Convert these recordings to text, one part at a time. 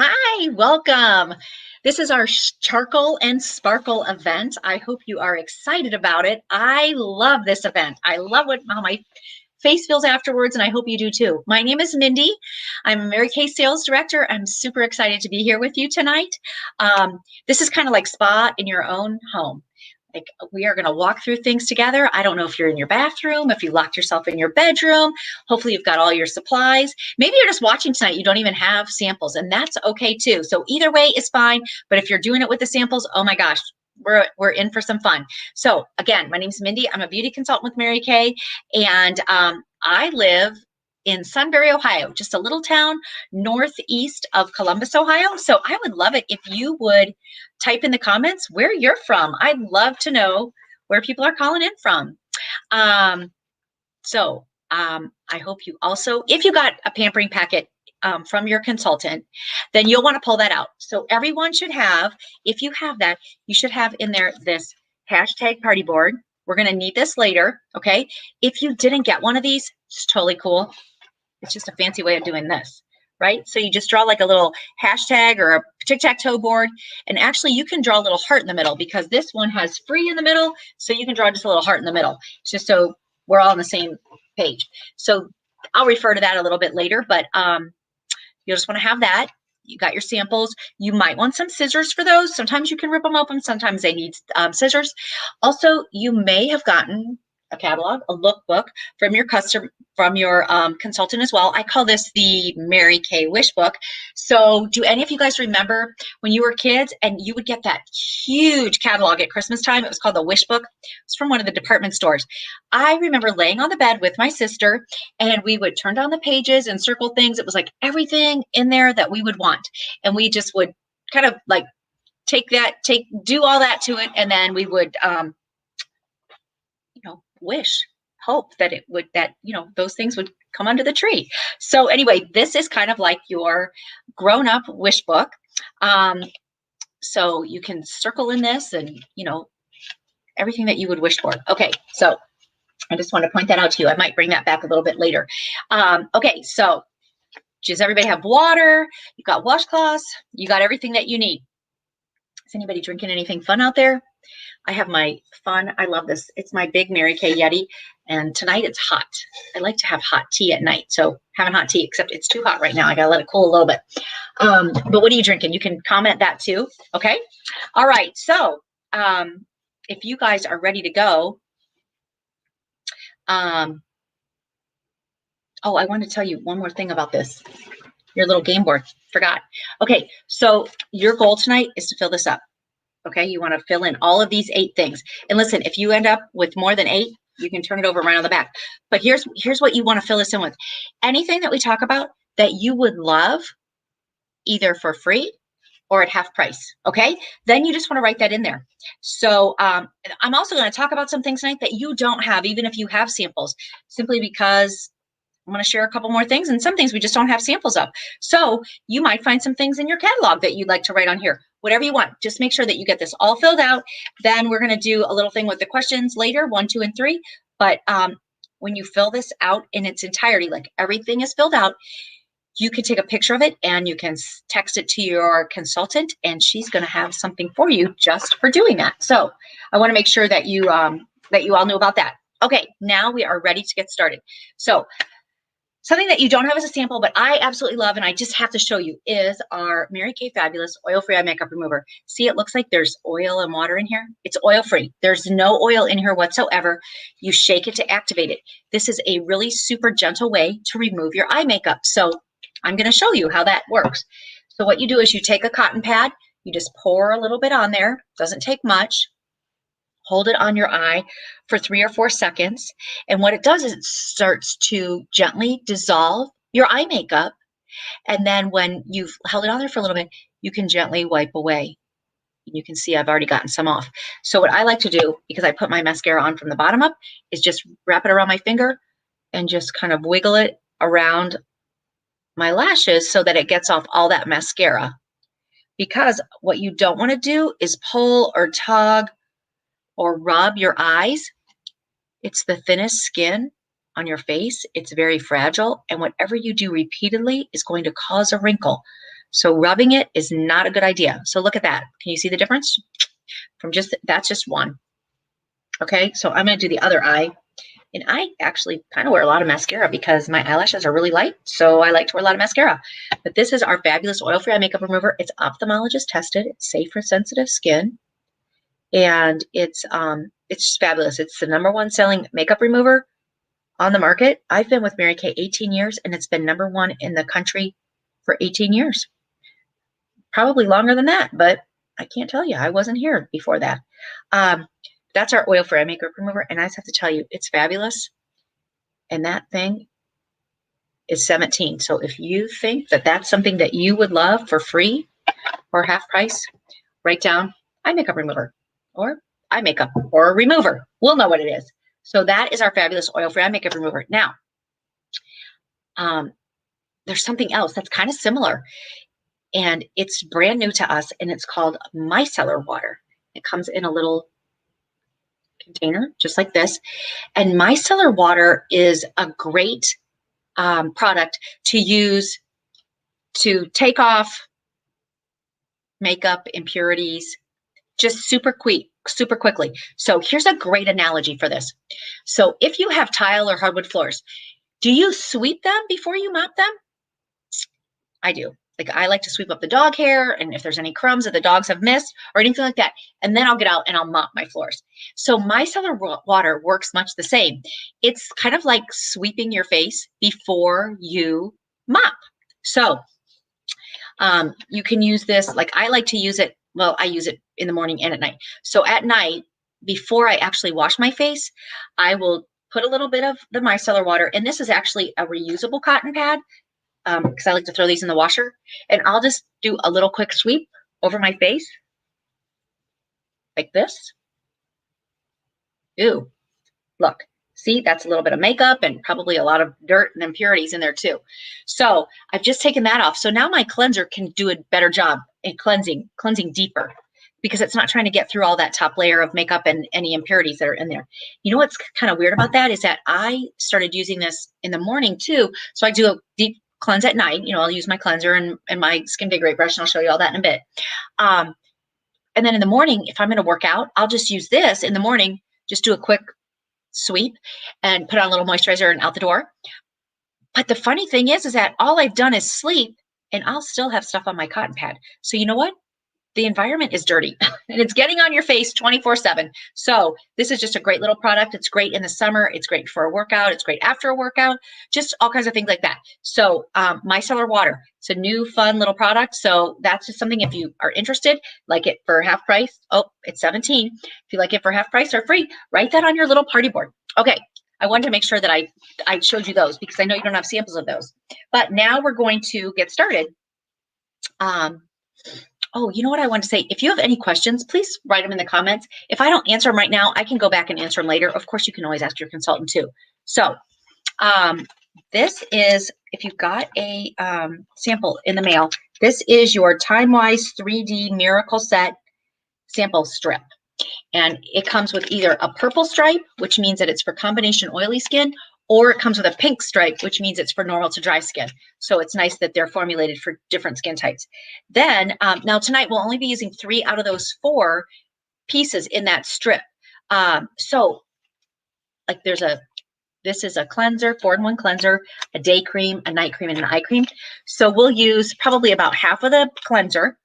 Hi, welcome. This is our Charcoal and Sparkle event. I hope you are excited about it. I love this event. I love how my face feels afterwards, and I hope you do too. My name is Mindy. I'm a Mary Kay Sales Director. I'm super excited to be here with you tonight. This is kind of like spa in your own home. Like we are going to walk through things together. I don't know if you're in your bathroom, if you locked yourself in your bedroom. Hopefully you've got all your supplies. Maybe you're just watching tonight. You don't even have samples, and that's okay too. So either way is fine. But if you're doing it with the samples, oh my gosh, we're in for some fun. So again, my name's Mindy. I'm a beauty consultant with Mary Kay, and I live in Sunbury, Ohio, just a little town northeast of Columbus, Ohio. So I would love it if you would type in the comments where you're from. I'd love to know where people are calling in from. Um, I hope you also, if you got a pampering packet from your consultant, then you'll want to pull that out. So everyone should have, if you have that, you should have in there this hashtag party board. We're going to need this later, okay? If you didn't get one of these, it's totally cool. It's just a fancy way of doing this, right? So you just draw like a little hashtag or a tic-tac-toe board. And actually you can draw a little heart in the middle because this one has free in the middle. So you can draw just a little heart in the middle. It's just so we're all on the same page. So I'll refer to that a little bit later, but you'll just want to have that. You got your samples. You might want some scissors for those. Sometimes you can rip them open. Sometimes they need scissors. Also, you may have gotten a catalog, a lookbook from your consultant as well. I call this the Mary Kay Wish Book. So do any of you guys remember when you were kids and you would get that huge catalog at Christmas time? It was called the Wish Book. It's from one of the department stores. I remember laying on the bed with my sister and we would turn down the pages and circle things. It was like everything in there that we would want. And we just would kind of like do all that to it. And then we would, wish, hope that those things would come under the tree. So anyway, this is kind of like your grown-up wish book. So you can circle in this and, everything that you would wish for. Okay, so I just want to point that out to you. I might bring that back a little bit later. Okay, so does everybody have water? You got washcloths? You got everything that you need. Is anybody drinking anything fun out there? I have my fun. I love this. It's my big Mary Kay Yeti. And tonight it's hot. I like to have hot tea at night. So having hot tea, except it's too hot right now. I got to let it cool a little bit. But what are you drinking? You can comment that too. Okay. All right. So if you guys are ready to go. I want to tell you one more thing about this. Your little game board. Forgot. Okay. So your goal tonight is to fill this up. Okay, you want to fill in all of these 8 things. And listen, if you end up with more than 8, you can turn it over right on the back. But here's what you want to fill this in with. Anything that we talk about that you would love, either for free or at half price. Okay, then you just want to write that in there. So I'm also going to talk about some things tonight that you don't have, even if you have samples, simply because I'm going to share a couple more things, and some things we just don't have samples of. So you might find some things in your catalog that you'd like to write on here. Whatever you want, just make sure that you get this all filled out. Then we're going to do a little thing with the questions later, 1, 2, and 3. But when you fill this out in its entirety, like everything is filled out, you can take a picture of it and you can text it to your consultant, and she's going to have something for you just for doing that. So I want to make sure that you all know about that. Okay, now we are ready to get started. So something that you don't have as a sample, but I absolutely love, and I just have to show you, is our Mary Kay Fabulous Oil-Free Eye Makeup Remover. See, it looks like there's oil and water in here. It's oil-free. There's no oil in here whatsoever. You shake it to activate it. This is a really super gentle way to remove your eye makeup. So I'm going to show you how that works. So what you do is you take a cotton pad, you just pour a little bit on there. Doesn't take much. Hold it on your eye for 3 or 4 seconds. And what it does is it starts to gently dissolve your eye makeup. And then when you've held it on there for a little bit, you can gently wipe away. You can see I've already gotten some off. So what I like to do, because I put my mascara on from the bottom up, is just wrap it around my finger and just kind of wiggle it around my lashes so that it gets off all that mascara. Because what you don't want to do is pull or tug or rub your eyes. It's the thinnest skin on your face. It's very fragile. And whatever you do repeatedly is going to cause a wrinkle. So rubbing it is not a good idea. So look at that. Can you see the difference? That's just one. Okay, so I'm going to do the other eye. And I actually kind of wear a lot of mascara because my eyelashes are really light. So I like to wear a lot of mascara. But this is our fabulous oil-free eye makeup remover. It's ophthalmologist tested. It's safe for sensitive skin. And it's just fabulous. It's the #1 selling makeup remover on the market. I've been with Mary Kay 18 years, and it's been #1 in the country for 18 years. Probably longer than that, but I can't tell you. I wasn't here before that. That's our oil-free eye makeup remover, and I just have to tell you, it's fabulous. And that thing is $17. So if you think that that's something that you would love for free or half price, write down eye makeup remover or eye makeup or a remover. We'll know what it is. So that is our fabulous oil-free eye makeup remover. Now, there's something else that's kind of similar, and it's brand new to us, and it's called micellar water. It comes in a little container just like this, and micellar water is a great product to use to take off makeup impurities just super quickly. So here's a great analogy for this. So if you have tile or hardwood floors, do you sweep them before you mop them? I do. Like, I like to sweep up the dog hair, and if there's any crumbs that the dogs have missed or anything like that, and then I'll get out and I'll mop my floors. So micellar water works much the same. It's kind of like sweeping your face before you mop. So you can use this, like I like to use it. Well, I use it in the morning and at night. So at night, before I actually wash my face, I will put a little bit of the micellar water, and this is actually a reusable cotton pad, because I like to throw these in the washer, and I'll just do a little quick sweep over my face like this. Ooh, look, see, that's a little bit of makeup and probably a lot of dirt and impurities in there too. So I've just taken that off. So now my cleanser can do a better job in cleansing deeper, because it's not trying to get through all that top layer of makeup and any impurities that are in there. You know what's kind of weird about that is that I started using this in the morning too. So I do a deep cleanse at night. You know, I'll use my cleanser and my Skin Day Great brush, and I'll show you all that in a bit. And then in the morning, if I'm going to work out, I'll just use this in the morning, just do a quick sweep and put on a little moisturizer and out the door. But the funny thing is that all I've done is sleep, and I'll still have stuff on my cotton pad. So you know what? The environment is dirty and it's getting on your face 24/7. So this is just a great little product. It's great in the summer. It's great for a workout. It's great after a workout, just all kinds of things like that. So micellar water, it's a new fun little product. So that's just something, if you are interested, like it for half price. Oh, it's 17. If you like it for half price or free, write that on your little party board. Okay. I wanted to make sure that I showed you those, because I know you don't have samples of those. But now we're going to get started. Oh, you know what I want to say? If you have any questions, please write them in the comments. If I don't answer them right now, I can go back and answer them later. Of course, you can always ask your consultant too. So this is, if you got a sample in the mail, this is your TimeWise 3D Miracle Set sample strip. And it comes with either a purple stripe, which means that it's for combination oily skin, or it comes with a pink stripe, which means it's for normal to dry skin. So it's nice that they're formulated for different skin types. Then, now tonight we'll only be using 3 out of those 4 pieces in that strip. So like this is a cleanser, 4-in-1 cleanser, a day cream, a night cream, and an eye cream. So we'll use probably about half of the cleanser,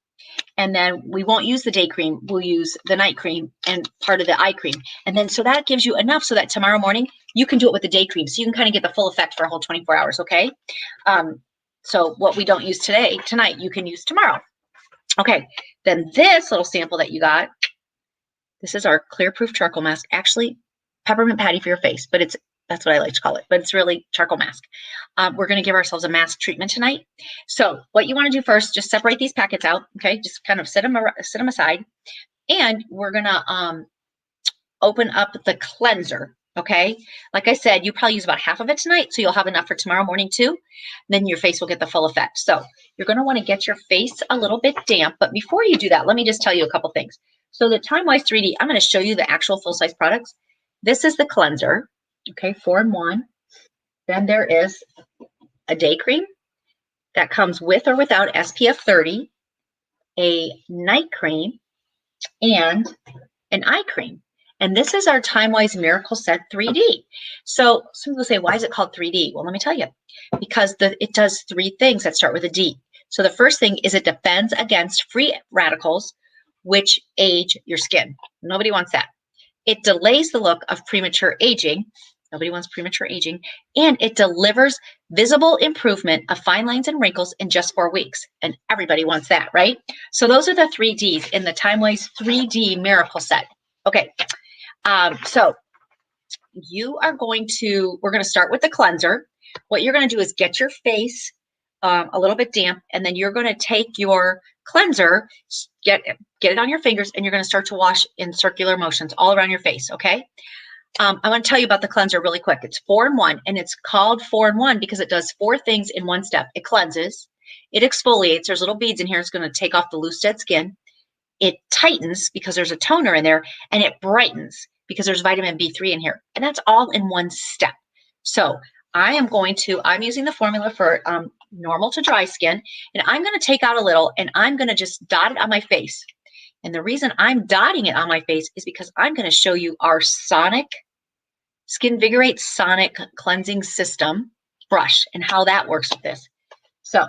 and then we won't use the day cream. We'll use the night cream and part of the eye cream. And then, so that gives you enough so that tomorrow morning you can do it with the day cream. So you can kind of get the full effect for a whole 24 hours. Okay. So what we don't use tonight, you can use tomorrow. Okay. Then this little sample that you got, this is our clear proof charcoal mask, actually peppermint patty for your face, but that's what I like to call it, but it's really charcoal mask. We're going to give ourselves a mask treatment tonight. So what you want to do first, just separate these packets out. Okay. Just kind of set them aside. And we're going to open up the cleanser. Okay. Like I said, you probably use about half of it tonight, so you'll have enough for tomorrow morning too. Then your face will get the full effect. So you're going to want to get your face a little bit damp. But before you do that, let me just tell you a couple things. So the TimeWise 3D, I'm going to show you the actual full-size products. This is the cleanser. Okay, 4-in-1. Then there is a day cream, that comes with or without SPF 30, a night cream, and an eye cream. And this is our Timewise Miracle Set 3D. So some people say, why is it called 3D? Well, let me tell you, because it does three things that start with a D. So the first thing is it defends against free radicals, which age your skin. Nobody wants that. It delays the look of premature aging. Nobody wants premature aging. And it delivers visible improvement of fine lines and wrinkles in just 4 weeks. And everybody wants that, right? So those are the 3 Ds in the Timewise 3D Miracle Set. Okay, so we're going to start with the cleanser. What you're going to do is get your face a little bit damp, and then you're going to take your cleanser, get it on your fingers, and you're going to start to wash in circular motions all around your face, okay? I want to tell you about the cleanser really quick. It's 4-in-1, and it's called 4-in-1 because it does 4 things in one step. It cleanses, it exfoliates, there's little beads in here, it's going to take off the loose dead skin, it tightens because there's a toner in there, and it brightens because there's vitamin B3 in here, and that's all in one step. So I'm using the formula for normal to dry skin, and I'm going to take out a little, and I'm going to just dot it on my face. And the reason I'm dotting it on my face is because I'm going to show you our Skinvigorate Sonic Cleansing System brush and how that works with this. So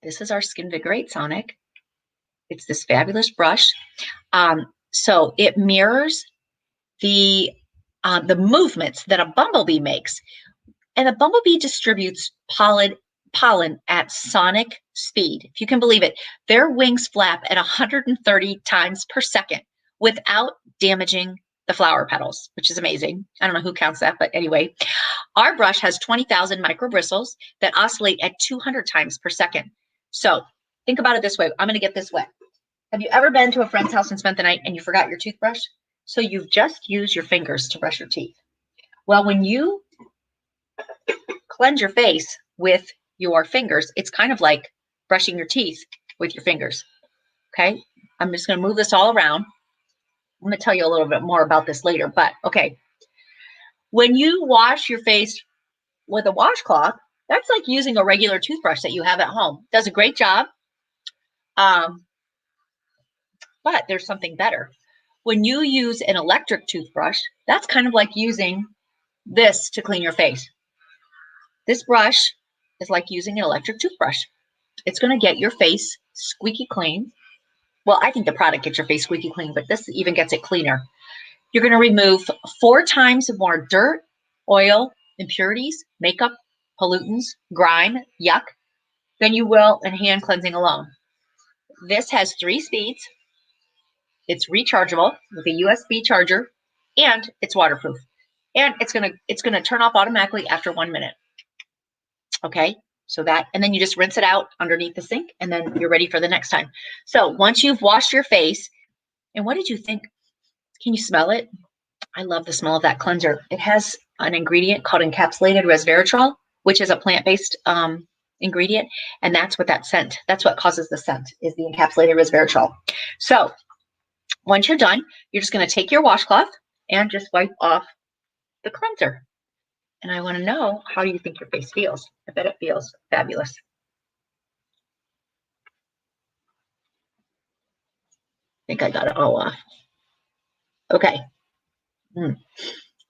this is our Skinvigorate Sonic. It's this fabulous brush. So it mirrors the movements that a bumblebee makes. And the bumblebee distributes pollen at sonic speed. If you can believe it, their wings flap at 130 times per second without damaging the flower petals, which is amazing. I don't know who counts that, but anyway. Our brush has 20,000 micro bristles that oscillate at 200 times per second. So think about it this way. I'm going to get this wet. Have you ever been to a friend's house and spent the night and you forgot your toothbrush? So you've just used your fingers to brush your teeth. Well, when you cleanse your face with your fingers, it's kind of like brushing your teeth with your fingers. Okay, I'm just going to move this all around. I'm going to tell you a little bit more about this later, but okay. When you wash your face with a washcloth, that's like using a regular toothbrush that you have at home. Does a great job. But there's something better. When you use an electric toothbrush, that's kind of like using this to clean your face. This brush is like using an electric toothbrush. It's going to get your face squeaky clean. Well, I think the product gets your face squeaky clean, but this even gets it cleaner. You're going to remove 4 times more dirt, oil, impurities, makeup, pollutants, grime, yuck, than you will in hand cleansing alone. This has 3 speeds. It's rechargeable with a USB charger, and it's waterproof. And it's gonna turn off automatically after 1 minute. Okay, so that, and then you just rinse it out underneath the sink, and then you're ready for the next time. So once you've washed your face, and what did you think? Can you smell it? I love the smell of that cleanser. It has an ingredient called encapsulated resveratrol, which is a plant-based ingredient, and that's what causes the scent, is the encapsulated resveratrol. So once you're done, you're just going to take your washcloth and just wipe off the cleanser. And I want to know, how do you think your face feels? I bet it feels fabulous. I think I got it all off. Okay.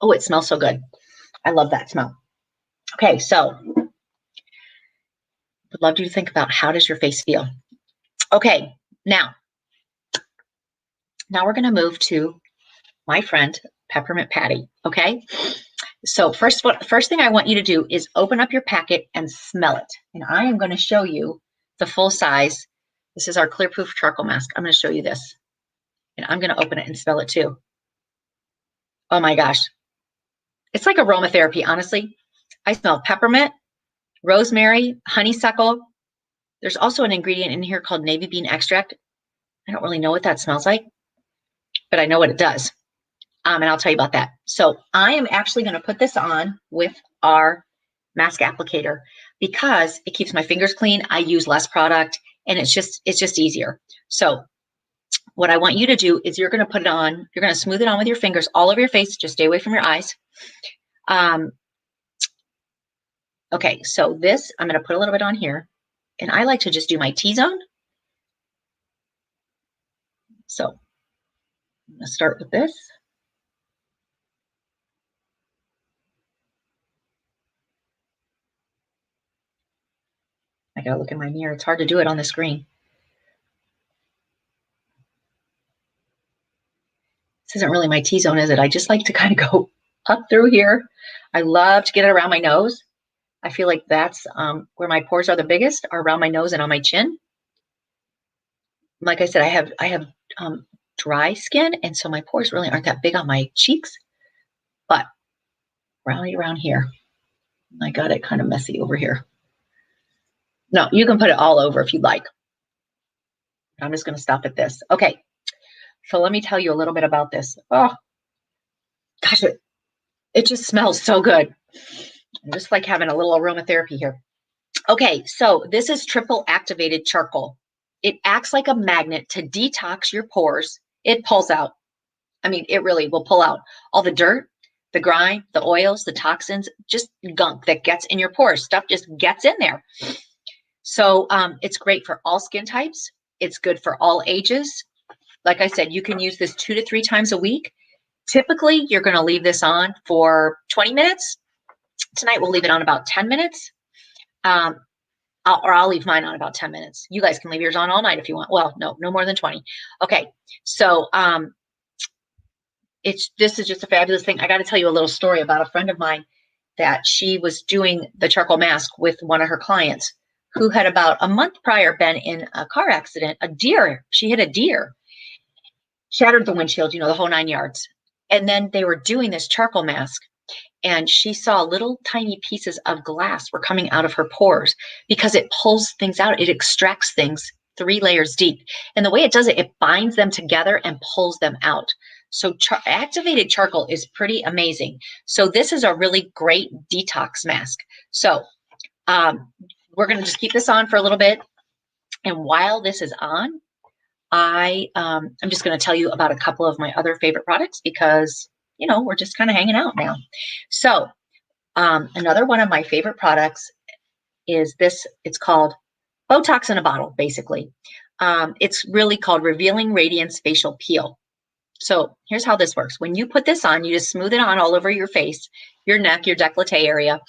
Oh, it smells so good. I love that smell. Okay, so I'd love you to think about, how does your face feel? Okay, now we're going to move to my friend Peppermint Patty. Okay, so first thing I want you to do is open up your packet and smell it. And I am going to show you the full size. This is our Clear Proof Charcoal Mask. I'm going to show you this, and I'm going to open it and smell it too. Oh my gosh, it's like aromatherapy. Honestly, I smell peppermint, rosemary, honeysuckle. There's also an ingredient in here called navy bean extract. I don't really know what that smells like, but I know what it does. And I'll tell you about that. So I am actually going to put this on with our mask applicator because it keeps my fingers clean. I use less product, and it's just easier. So what I want you to do is you're going to put it on. You're going to smooth it on with your fingers all over your face. Just stay away from your eyes. Okay, so this, I'm going to put a little bit on here, and I like to just do my T-zone. So I'm going to start with this. I got to look in my mirror. It's hard to do it on the screen. This isn't really my T-zone, is it? I just like to kind of go up through here. I love to get it around my nose. I feel like that's where my pores are the biggest, are around my nose and on my chin. Like I said, I have dry skin, and so my pores really aren't that big on my cheeks, but around here. I got it kind of messy over here. No, you can put it all over if you'd like. I'm just going to stop at this. Okay, so let me tell you a little bit about this. Oh, gosh, it just smells so good. I'm just like having a little aromatherapy here. Okay, so this is triple activated charcoal. It acts like a magnet to detox your pores. It pulls out. I mean, it really will pull out all the dirt, the grime, the oils, the toxins, just gunk that gets in your pores. Stuff just gets in there. So it's great for all skin types. It's good for all ages. Like I said, you can use this 2 to 3 times a week. Typically, you're going to leave this on for 20 minutes. Tonight, we'll leave it on about 10 minutes. I'll leave mine on about 10 minutes. You guys can leave yours on all night if you want. Well, no more than 20. Okay, so this is just a fabulous thing. I got to tell you a little story about a friend of mine that she was doing the charcoal mask with one of her clients who had about a month prior been in a car accident. She hit a deer, shattered the windshield, the whole 9 yards. And then they were doing this charcoal mask, and she saw little tiny pieces of glass were coming out of her pores because it pulls things out. It extracts things 3 layers deep. And the way it does it, it binds them together and pulls them out. So activated charcoal is pretty amazing. So this is a really great detox mask. So we're going to just keep this on for a little bit. And while this is on, I'm just going to tell you about a couple of my other favorite products because, we're just kind of hanging out now. So another one of my favorite products is this. It's called Botox in a bottle, basically. It's really called Revealing Radiance Facial Peel. So here's how this works. When you put this on, you just smooth it on all over your face, your neck, your décolleté area.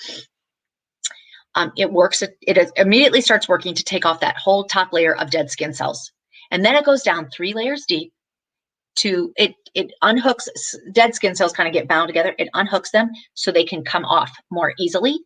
It works. It immediately starts working to take off that whole top layer of dead skin cells. And then it goes down 3 layers deep to it unhooks. Dead skin cells kind of get bound together. It unhooks them so they can come off more easily.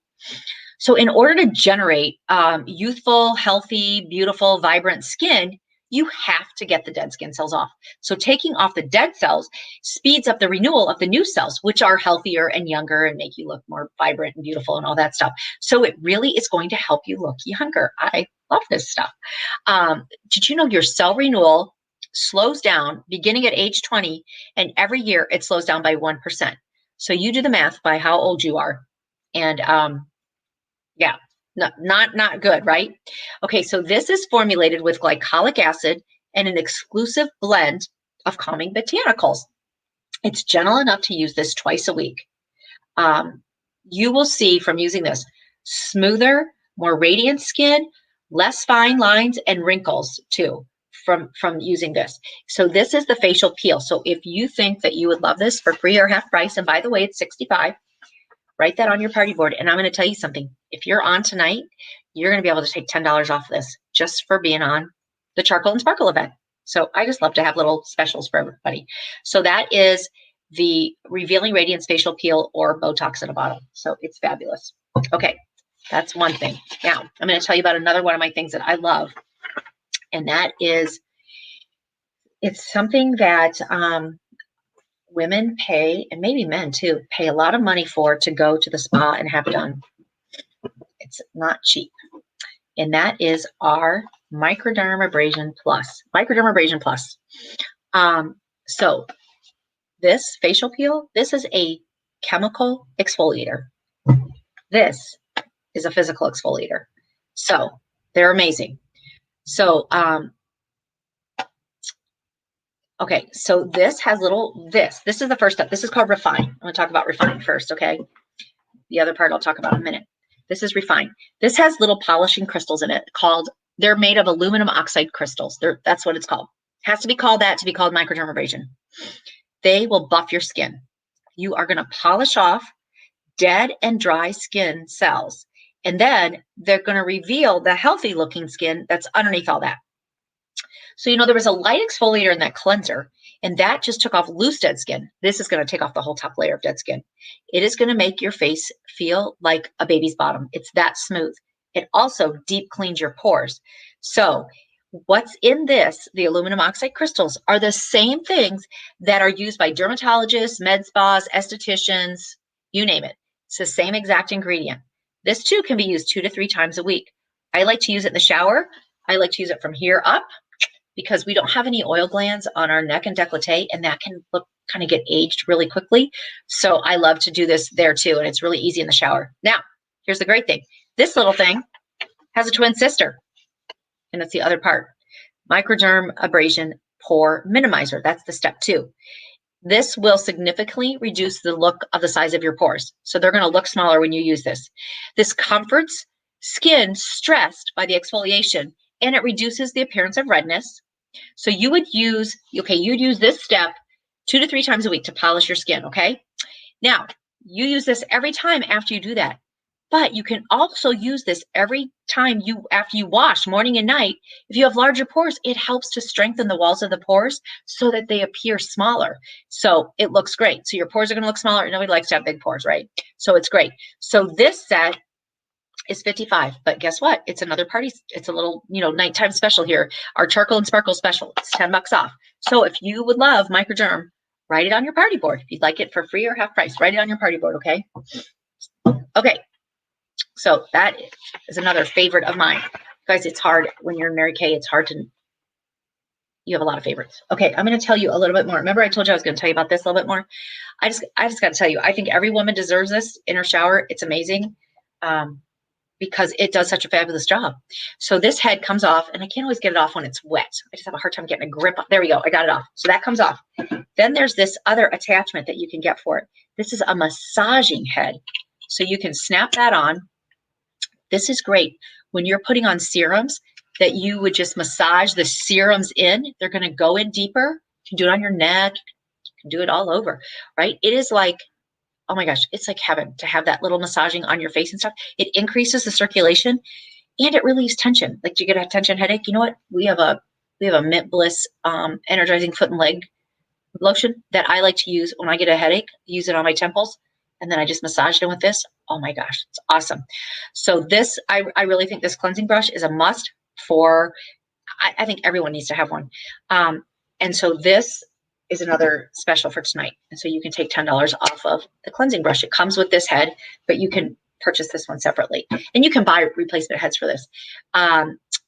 So in order to generate youthful, healthy, beautiful, vibrant skin, you have to get the dead skin cells off. So taking off the dead cells speeds up the renewal of the new cells, which are healthier and younger and make you look more vibrant and beautiful and all that stuff. So it really is going to help you look younger. I love this stuff. Did you know your cell renewal slows down beginning at age 20, and every year it slows down by 1%. So you do the math by how old you are. And yeah. No, not good, right? Okay, so this is formulated with glycolic acid and an exclusive blend of calming botanicals. It's gentle enough to use this twice a week. You will see from using this smoother, more radiant skin, less fine lines and wrinkles too from using this. So this is the facial peel. So if you think that you would love this for free or half price, and by the way, it's $65. Write that on your party board. And I'm going to tell you something. If you're on tonight, you're going to be able to take $10 off this just for being on the Charcoal and Sparkle event. So I just love to have little specials for everybody. So that is the Revealing Radiance Facial Peel or Botox in a bottle. So it's fabulous. Okay, that's one thing. Now, I'm going to tell you about another one of my things that I love. And that is, it's something that women pay, and maybe men too, pay a lot of money to go to the spa and have done. It's not cheap. And that is our Microdermabrasion Plus. Microdermabrasion Plus. So this facial peel, this is a chemical exfoliator. This is a physical exfoliator. So they're amazing. So, okay, so this has this is the first step. This is called Refine. I'm going to talk about Refine first, okay? The other part I'll talk about in a minute. This is refined. This has little polishing crystals in it they're made of aluminum oxide crystals. That's what it's called. It has to be called that to be called microdermabrasion. They will buff your skin. You are going to polish off dead and dry skin cells. And then they're going to reveal the healthy looking skin that's underneath all that. So, there was a light exfoliator in that cleanser, and that just took off loose dead skin. This is going to take off the whole top layer of dead skin. It is going to make your face feel like a baby's bottom. It's that smooth. It also deep cleans your pores. So what's in this, the aluminum oxide crystals, are the same things that are used by dermatologists, med spas, estheticians, you name it. It's the same exact ingredient. This too can be used 2 to 3 times a week. I like to use it in the shower. I like to use it from here up because we don't have any oil glands on our neck and décolleté, and that can kind of get aged really quickly. So I love to do this there too, and it's really easy in the shower. Now, here's the great thing. This little thing has a twin sister, and that's the other part. Microdermabrasion Pore Minimizer. That's the step 2. This will significantly reduce the look of the size of your pores. So they're going to look smaller when you use this. This comforts skin stressed by the exfoliation, and it reduces the appearance of redness. So you would use, you'd use this step 2 to 3 times a week to polish your skin, okay? Now, you use this every time after you do that. But you can also use this every time after you wash, morning and night. If you have larger pores, it helps to strengthen the walls of the pores so that they appear smaller. So it looks great. So your pores are going to look smaller. Nobody likes to have big pores, right? So it's great. So this set is $55, but guess what? It's another party. It's a little, nighttime special here. Our charcoal and sparkle special. It's $10 off. So if you would love Microderm, write it on your party board. If you'd like it for free or half price, write it on your party board. Okay. Okay. So that is another favorite of mine. Guys, it's hard when you're in Mary Kay. It's hard you have a lot of favorites. Okay, I'm going to tell you a little bit more. Remember I told you I was going to tell you about this a little bit more? I just got to tell you, I think every woman deserves this in her shower. It's amazing because it does such a fabulous job. So this head comes off, and I can't always get it off when it's wet. I just have a hard time getting a grip. There we go. I got it off. So that comes off. Then there's this other attachment that you can get for it. This is a massaging head. So you can snap that on. This is great when you're putting on serums that you would just massage the serums in. They're going to go in deeper. You can do it on your neck. You can do it all over, right? It is like, oh my gosh, it's like heaven to have that little massaging on your face and stuff. It increases the circulation and it relieves tension. Like, do you get a tension headache? You know what? We have a Mint Bliss energizing foot and leg lotion that I like to use when I get a headache. Use it on my temples. And then I just massaged it with this. Oh my gosh, it's awesome. So this, I really think this cleansing brush is a must for, I think everyone needs to have one. And so this is another special for tonight. And so you can take $10 off of the cleansing brush. It comes with this head, but you can purchase this one separately. And you can buy replacement heads for this.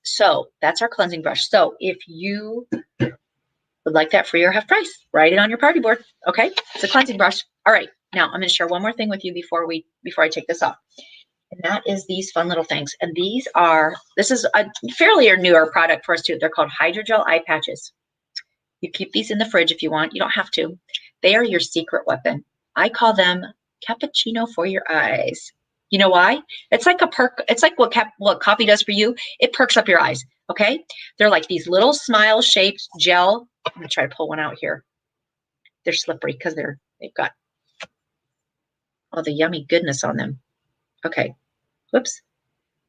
So that's our cleansing brush. So if you would like that free or half price, write it on your party board. Okay, it's a cleansing brush. All right. Now I'm going to share one more thing with you before I take this off. And that is these fun little things. And this is a fairly newer product for us too. They're called hydrogel eye patches. You keep these in the fridge if you want. You don't have to. They are your secret weapon. I call them cappuccino for your eyes. You know why? It's like a perk. It's like what coffee does for you. It perks up your eyes. Okay. They're like these little smile shaped gel. I'm going to try to pull one out here. They're slippery because they've got all the yummy goodness on them. Okay, whoops.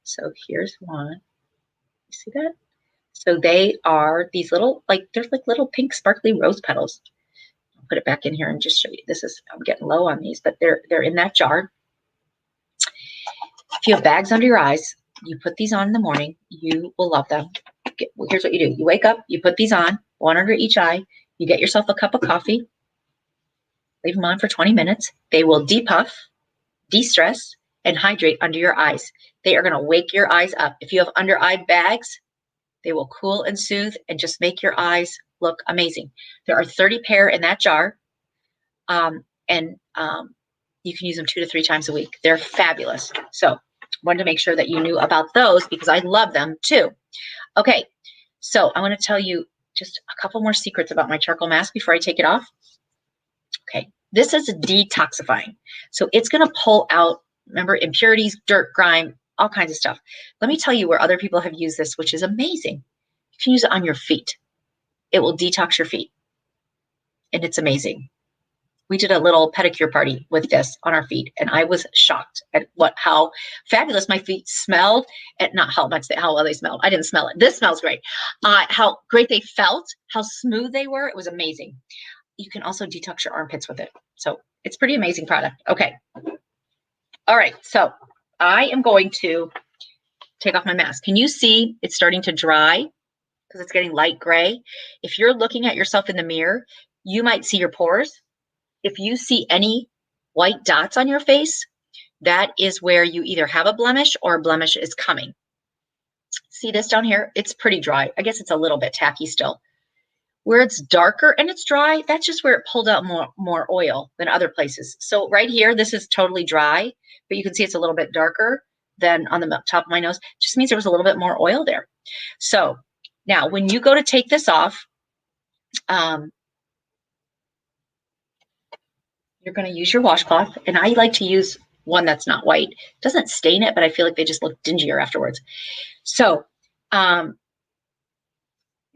So here's one. You see that? So they are these little, they're like little pink sparkly rose petals. I'll put it back in here and just show you. I'm getting low on these, but they're in that jar. If you have bags under your eyes, you put these on in the morning. You will love them. Here's what you do. You wake up, you put these on, one under each eye. You get yourself a cup of coffee. Leave them on for 20 minutes. They will depuff, de-stress, and hydrate under your eyes. They are going to wake your eyes up. If you have under-eye bags, they will cool and soothe and just make your eyes look amazing. There are 30 pair in that jar, and you can use them 2 to 3 times a week. They're fabulous. So wanted to make sure that you knew about those because I love them too. Okay, so I want to tell you just a couple more secrets about my charcoal mask before I take it off. Okay, this is detoxifying. So it's going to pull out Remember, impurities, dirt, grime, all kinds of stuff. Let me tell you where other people have used this, which is amazing. You can use it on your feet. It will detox your feet. And it's amazing. We did a little pedicure party with this on our feet, and I was shocked at how fabulous my feet smelled, and not how well they smelled. I didn't smell it. This smells great. How great they felt, how smooth they were. It was amazing. You can also detox your armpits with it. So it's pretty amazing product. Okay. All right. So I am going to take off my mask. Can you see it's starting to dry because it's getting light gray? If you're looking at yourself in the mirror, you might see your pores. If you see any white dots on your face, that is where you either have a blemish or a blemish is coming. See this down here? It's pretty dry. I guess it's a little bit tacky still. Where it's darker and it's dry, that's just where it pulled out more oil than other places. So right here, this is totally dry, but you can see it's a little bit darker than on the top of my nose. Just means there was a little bit more oil there. So now when you go to take this off, you're going to use your washcloth, and I like to use one that's not white. It doesn't stain it, but I feel like they just look dingier afterwards. So you're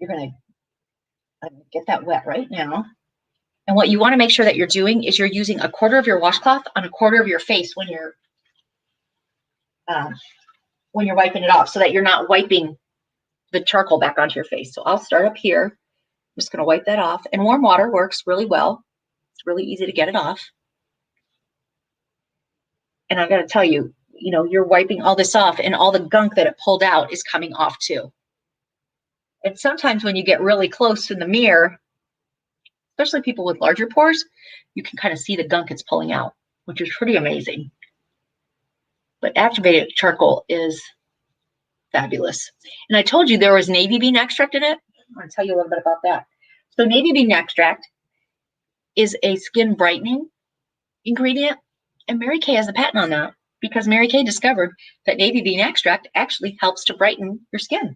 going to get that wet right now. And what you want to make sure that you're doing is you're using a quarter of your washcloth on a quarter of your face when you're wiping it off, so that you're not wiping the charcoal back onto your face. So I'll start up here. I'm just going to wipe that off, and warm water works really well. It's really easy to get it off. And I got to tell you, you're wiping all this off, and all the gunk that it pulled out is coming off too. And sometimes when you get really close in the mirror, especially people with larger pores, you can kind of see the gunk it's pulling out, which is pretty amazing. But activated charcoal is fabulous. And I told you there was navy bean extract in it. I'm going to tell you a little bit about that. So navy bean extract is a skin brightening ingredient, and Mary Kay has a patent on that because Mary Kay discovered that navy bean extract actually helps to brighten your skin.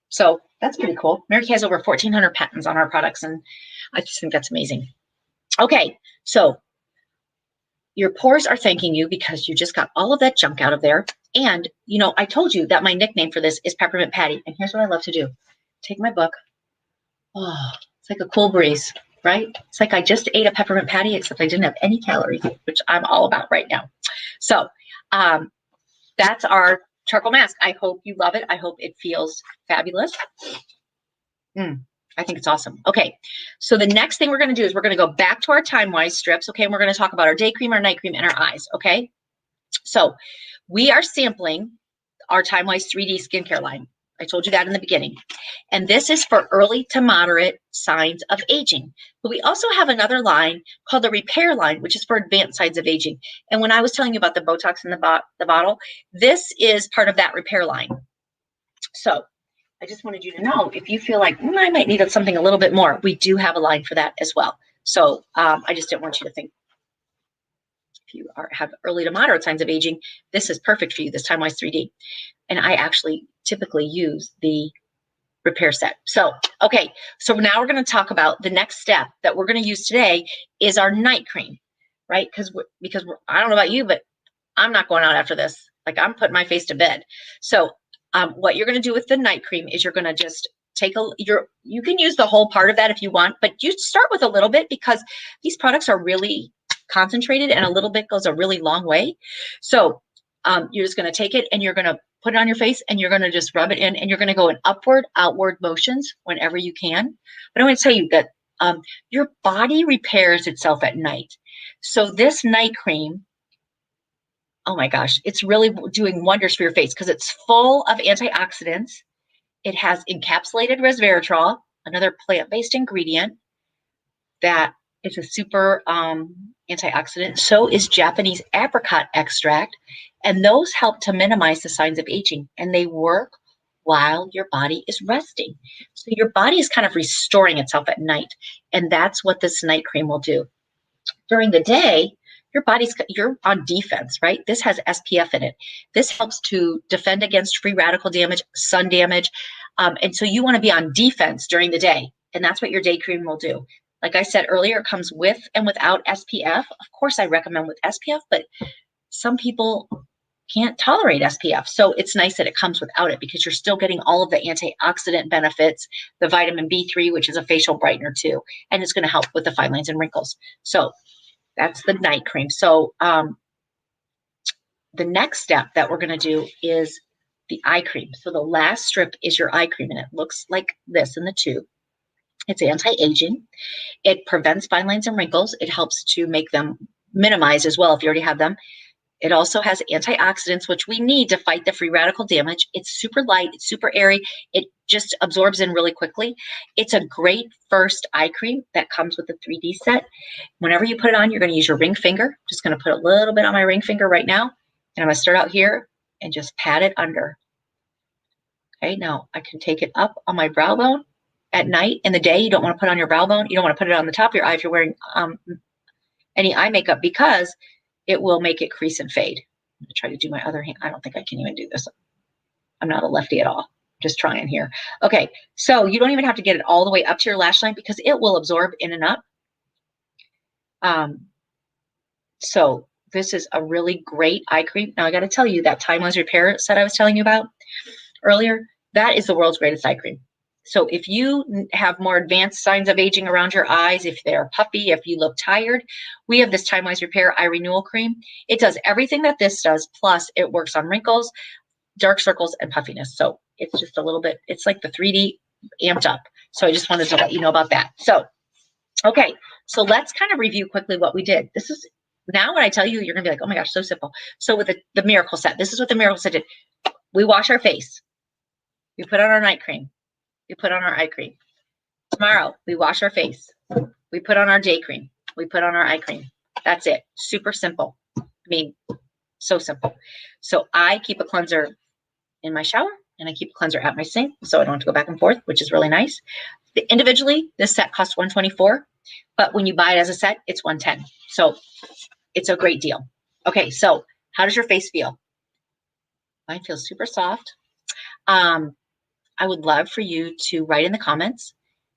So that's pretty cool. Mary Kay has over 1,400 patents on our products, and I just think that's amazing. Okay, so your pores are thanking you because you just got all of that junk out of there. And, I told you that my nickname for this is Peppermint Patty, and here's what I love to do. Take my book. Oh, it's like a cool breeze, right? It's like I just ate a peppermint patty, except I didn't have any calories, which I'm all about right now. So that's our charcoal mask. I hope you love it. I hope it feels fabulous. I think it's awesome. Okay, so the next thing we're going to do is we're going to go back to our Time-Wise strips, okay? And we're going to talk about our day cream, our night cream, and our eyes, okay? So we are sampling our Time-Wise 3D skincare line. I told you that in the beginning. And this is for early to moderate signs of aging. But we also have another line called the Repair line, which is for advanced signs of aging. And when I was telling you about the Botox in the bottle, this is part of that repair line. So I just wanted you to know, if you feel like I might need something a little bit more, we do have a line for that as well. So I just didn't want you to think, if you have early to moderate signs of aging, this is perfect for you, this Time-Wise 3D. And I actually typically use the repair set. So, okay, so now we're going to talk about the next step that we're going to use today is our night cream, right? Because I don't know about you, but I'm not going out after this. Like, I'm putting my face to bed. So what you're going to do with the night cream is you're going to just take you can use the whole part of that if you want, but you start with a little bit because these products are really concentrated and a little bit goes a really long way. So you're just going to take it and you're going to put it on your face and you're going to just rub it in and you're going to go in upward, outward motions whenever you can. But I want to tell you that your body repairs itself at night. So this night cream, oh my gosh, it's really doing wonders for your face because it's full of antioxidants. It has encapsulated resveratrol, another plant-based ingredient that is a super antioxidant. So is Japanese apricot extract. And those help to minimize the signs of aging. And they work while your body is resting. So your body is kind of restoring itself at night. And that's what this night cream will do. During the day, you're on defense, right? This has SPF in it. This helps to defend against free radical damage, sun damage. And so you want to be on defense during the day. And that's what your day cream will do. Like I said earlier, it comes with and without SPF. Of course, I recommend with SPF, but some people can't tolerate SPF. So it's nice that it comes without it because you're still getting all of the antioxidant benefits, the vitamin B3, which is a facial brightener too, and it's going to help with the fine lines and wrinkles. So that's the night cream. So the next step that we're going to do is the eye cream. So the last strip is your eye cream, and it looks like this in the tube. It's anti-aging. It prevents fine lines and wrinkles. It helps to make them minimize as well if you already have them. It also has antioxidants, which we need to fight the free radical damage. It's super light, it's super airy. It just absorbs in really quickly. It's a great first eye cream that comes with the 3D set. Whenever you put it on, you're going to use your ring finger. Just going to put a little bit on my ring finger right now. And I'm going to start out here and just pat it under. Okay, now I can take it up on my brow bone. At night, in the day, you don't want to put on your brow bone. You don't want to put it on the top of your eye if you're wearing any eye makeup because it will make it crease and fade. I'm going to try to do my other hand. I don't think I can even do this. I'm not a lefty at all. Just trying here. Okay, so you don't even have to get it all the way up to your lash line because it will absorb in and up. So this is a really great eye cream. Now I got to tell you that Time-Wise Repair set I was telling you about earlier, that is the world's greatest eye cream. So if you have more advanced signs of aging around your eyes, if they're puffy, if you look tired, we have this Time-Wise Repair Eye Renewal Cream. It does everything that this does, plus it works on wrinkles, dark circles, and puffiness. So it's just a little bit, it's like the 3D amped up. So I just wanted to let you know about that. So, okay, so let's kind of review quickly what we did. This is, now when I tell you, you're gonna be like, oh my gosh, so simple. So with the Miracle Set, this is what the Miracle Set did. We wash our face. We put on our night cream. We put on our eye cream. Tomorrow, we wash our face. We put on our day cream. We put on our eye cream. That's it. Super simple. I mean, so simple. So I keep a cleanser in my shower and I keep a cleanser at my sink so I don't have to go back and forth, which is really nice. Individually, this set costs $124, but when you buy it as a set, it's $110. So it's a great deal. Okay, so how does your face feel? Mine feels super soft. I would love for you to write in the comments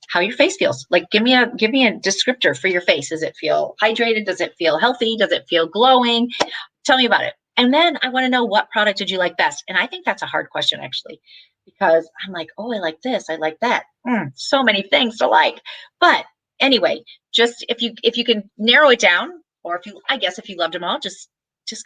how your face feels. Like give me a descriptor for your face. Does it feel hydrated? Does it feel healthy? Does it feel glowing? Tell me about it. And then I want to know, what product did you like best? And I think that's a hard question actually, because I'm like, oh, I like this, I like that. So many things to like. But anyway, just if you can narrow it down, or I guess if you loved them all, just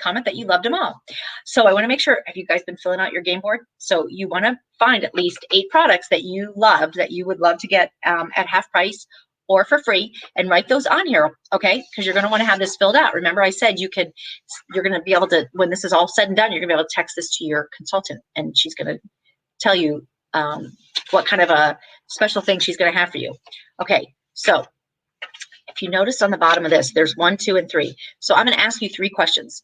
comment that you loved them all. So I want to make sure, have you guys been filling out your game board? So you want to find at least 8 products that you loved, that you would love to get at half price or for free, and write those on here, okay? Because you're going to want to have this filled out. Remember I said you're going to be able to, when this is all said and done, you're going to be able to text this to your consultant, and she's going to tell you what kind of a special thing she's going to have for you. Okay, so if you notice on the bottom of this, there's 1, 2, and 3. So I'm going to ask you 3 questions.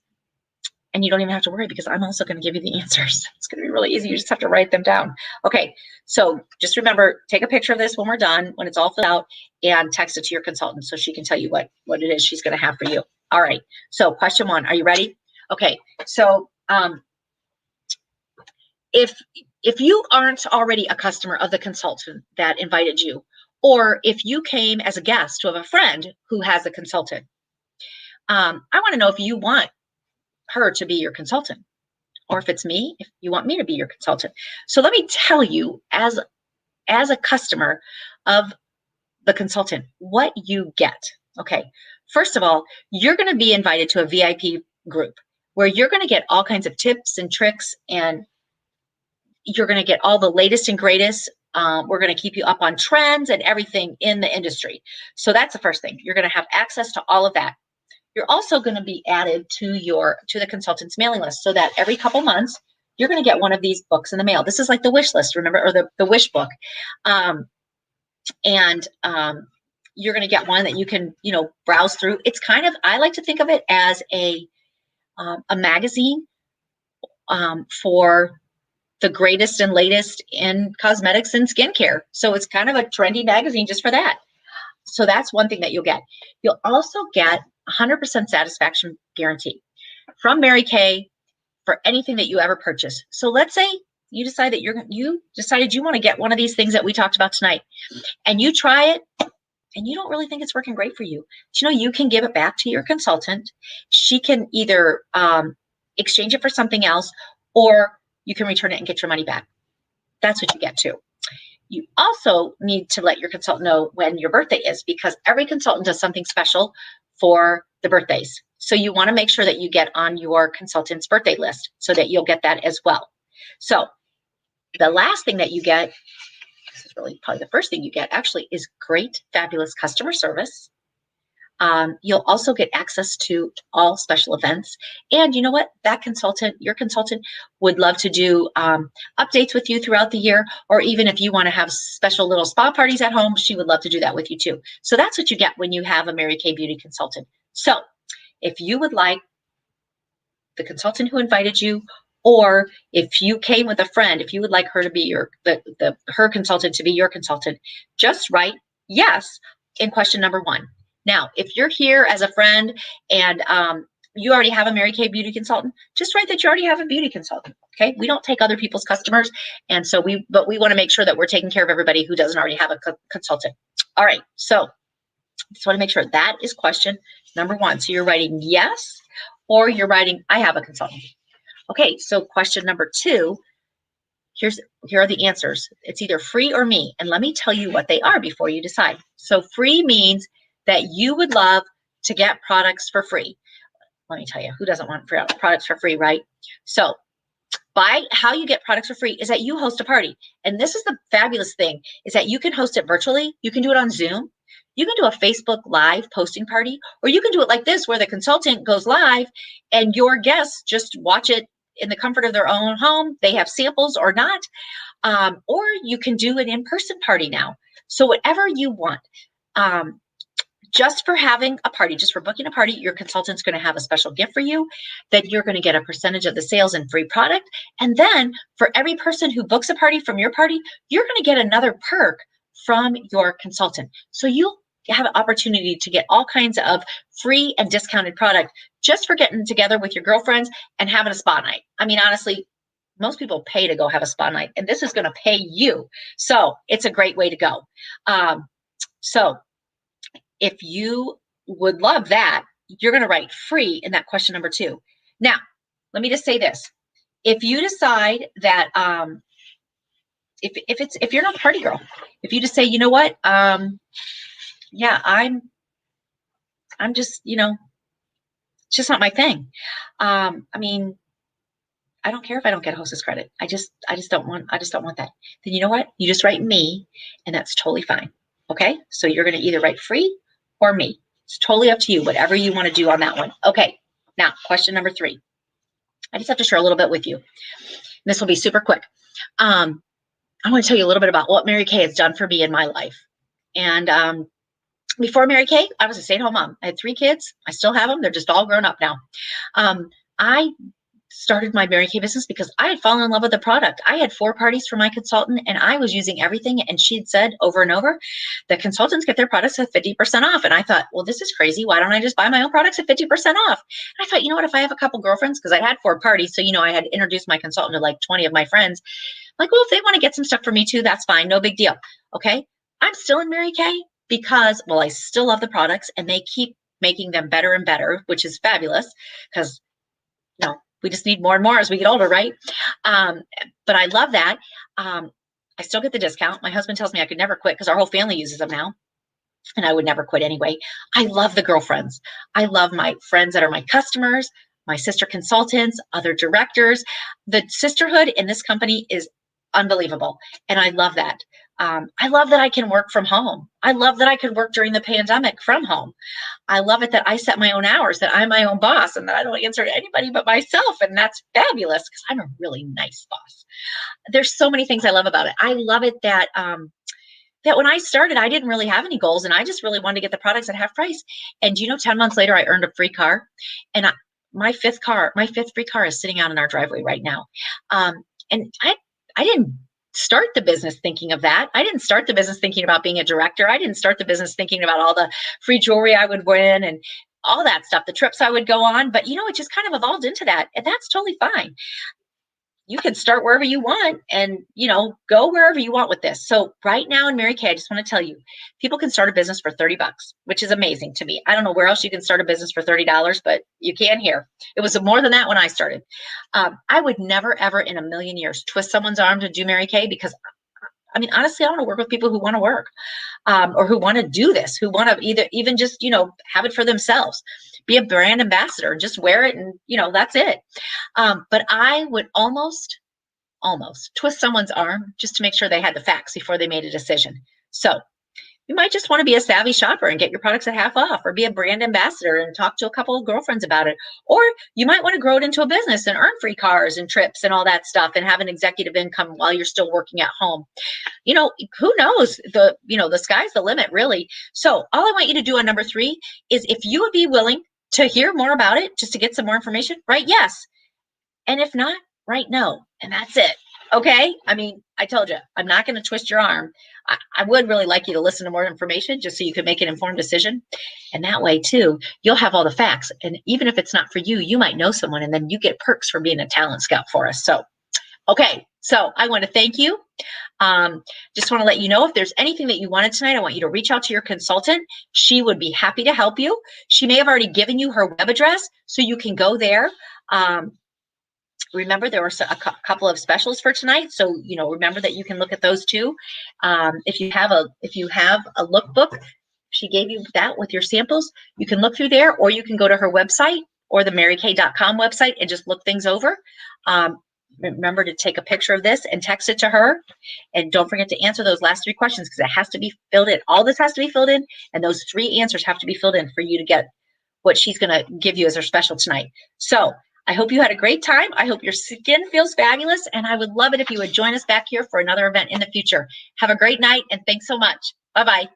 And you don't even have to worry because I'm also going to give you the answers. It's going to be really easy. You just have to write them down. Okay, so just remember, take a picture of this when we're done, when it's all filled out, and text it to your consultant so she can tell you what it is she's going to have for you. All right, so question 1, are you ready? Okay, so if you aren't already a customer of the consultant that invited you, or if you came as a guest of a friend who has a consultant, I want to know if you want her to be your consultant, or if it's me, if you want me to be your consultant. So let me tell you, as a customer of the consultant, what you get. Okay, first of all, you're going to be invited to a VIP group where you're going to get all kinds of tips and tricks, and you're going to get all the latest and greatest. We're going to keep you up on trends and everything in the industry. So that's the first thing. You're going to have access to all of that. You're also going to be added to the consultant's mailing list, so that every couple months you're going to get one of these books in the mail. This is like the wish list, remember, or the wish book. You're going to get one that you can, browse through. It's kind of, I like to think of it as a magazine for the greatest and latest in cosmetics and skincare. So it's kind of a trendy magazine just for that. So that's one thing that you'll get. You'll also get 100% satisfaction guarantee from Mary Kay for anything that you ever purchase. So let's say you decide that you decided you want to get one of these things that we talked about tonight, and you try it and you don't really think it's working great for you, you can give it back to your consultant. She can either exchange it for something else, or you can return it and get your money back. That's what you get too. You also need to let your consultant know when your birthday is, because every consultant does something special for the birthdays. So you want to make sure that you get on your consultant's birthday list so that you'll get that as well. So the last thing that you get, this is really probably the first thing you get actually, is great, fabulous customer service. You'll also get access to all special events. And you know what? That consultant, your consultant, would love to do updates with you throughout the year, or even if you want to have special little spa parties at home, she would love to do that with you too. So that's what you get when you have a Mary Kay Beauty consultant. So if you would like the consultant who invited you, or if you came with a friend, if you would like her to be her consultant to be your consultant, just write yes in question number 1. Now, if you're here as a friend and you already have a Mary Kay Beauty consultant, just write that you already have a beauty consultant. Okay, we don't take other people's customers, and so we want to make sure that we're taking care of everybody who doesn't already have a consultant. All right, so just want to make sure that is question number 1. So you're writing yes, or you're writing I have a consultant. Okay, so question number 2. Here are the answers. It's either free or me, and let me tell you what they are before you decide. So free means that you would love to get products for free. Let me tell you, who doesn't want products for free, right? So how you get products for free is that you host a party. And this is the fabulous thing, is that you can host it virtually. You can do it on Zoom. You can do a Facebook Live posting party, or you can do it like this, where the consultant goes live and your guests just watch it in the comfort of their own home. They have samples or not. Or you can do an in-person party now. So whatever you want. Just for having a party, just for booking a party, your consultant's going to have a special gift for you, that you're going to get a percentage of the sales and free product. And then for every person who books a party from your party, you're going to get another perk from your consultant. So you'll have an opportunity to get all kinds of free and discounted product just for getting together with your girlfriends and having a spa night. I mean, honestly, most people pay to go have a spa night, and this is going to pay you. So it's a great way to go. So if you would love that, you're going to write free in that question number 2. Now, let me just say this. If you decide that, if you're not a party girl, if you just say, you know what, yeah, I'm just, it's just not my thing. I mean, I don't care if I don't get hostess credit. I just don't want that. Then you know what? You just write me, and that's totally fine. Okay. So you're going to either write free or me. It's totally up to you, whatever you want to do on that one. Okay. Now, question number 3. I just have to share a little bit with you. This will be super quick. I want to tell you a little bit about what Mary Kay has done for me in my life. And before Mary Kay, I was a stay-at-home mom. I had 3 kids. I still have them. They're just all grown up now. I started my Mary Kay business because I had fallen in love with the product. I had 4 parties for my consultant, and I was using everything. And she'd said over and over, the consultants get their products at 50% off. And I thought, well, this is crazy. Why don't I just buy my own products at 50% off? And I thought, you know what, if I have a couple girlfriends, because I had 4 parties. So, I had introduced my consultant to like 20 of my friends. Like, well, if they want to get some stuff for me too, that's fine. No big deal. Okay. I'm still in Mary Kay because, well, I still love the products, and they keep making them better and better, which is fabulous because, we just need more and more as we get older, right? But I love that. I still get the discount. My husband tells me I could never quit because our whole family uses them now, and I would never quit anyway. I love the girlfriends. I love my friends that are my customers, my sister consultants, other directors. The sisterhood in this company is unbelievable, and I love that. I love that I can work from home. I love that I could work during the pandemic from home. I love it that I set my own hours, that I'm my own boss, and that I don't answer to anybody but myself. And that's fabulous because I'm a really nice boss. There's so many things I love about it. I love it that that when I started, I didn't really have any goals, and I just really wanted to get the products at half price. And 10 months later, I earned a free car, and my fifth free car is sitting out in our driveway right now. And I didn't start the business thinking of that. I didn't start the business thinking about being a director. I didn't start the business thinking about all the free jewelry I would win and all that stuff, the trips I would go on. But it just kind of evolved into that. And that's totally fine. you can start wherever you want and, go wherever you want with this. So right now in Mary Kay, I just want to tell you, people can start a business for $30, which is amazing to me. I don't know where else you can start a business for $30, but you can here. It was more than that when I started. I would never, ever in a million years twist someone's arm to do Mary Kay, because honestly, I want to work with people who want to work, or who want to do this, who want to even just, have it for themselves, be a brand ambassador, just wear it. And, that's it. But I would almost twist someone's arm just to make sure they had the facts before they made a decision. So you might just want to be a savvy shopper and get your products at half off, or be a brand ambassador and talk to a couple of girlfriends about it. Or you might want to grow it into a business and earn free cars and trips and all that stuff and have an executive income while you're still working at home. Who knows? The sky's the limit, really. So all I want you to do on number 3 is, if you would be willing to hear more about it, just to get some more information, write yes. And if not, write no. And that's it. Okay. I told you, I'm not going to twist your arm. I would really like you to listen to more information, just so you can make an informed decision. And that way too, you'll have all the facts. And even if it's not for you, you might know someone, and then you get perks for being a talent scout for us. So, okay. So I want to thank you. Just want to let you know, if there's anything that you wanted tonight, I want you to reach out to your consultant. She would be happy to help you. She may have already given you her web address, so you can go there. Remember, there were a couple of specials for tonight, so remember that you can look at those too. If you have a lookbook, she gave you that with your samples. You can look through there, or you can go to her website or the marykay.com website and just look things over. Remember to take a picture of this and text it to her, and don't forget to answer those last 3 questions, because it has to be filled in. All this has to be filled in, and those 3 answers have to be filled in for you to get what she's going to give you as her special tonight. So I hope you had a great time. I hope your skin feels fabulous, and I would love it if you would join us back here for another event in the future. Have a great night, and thanks so much. Bye-bye.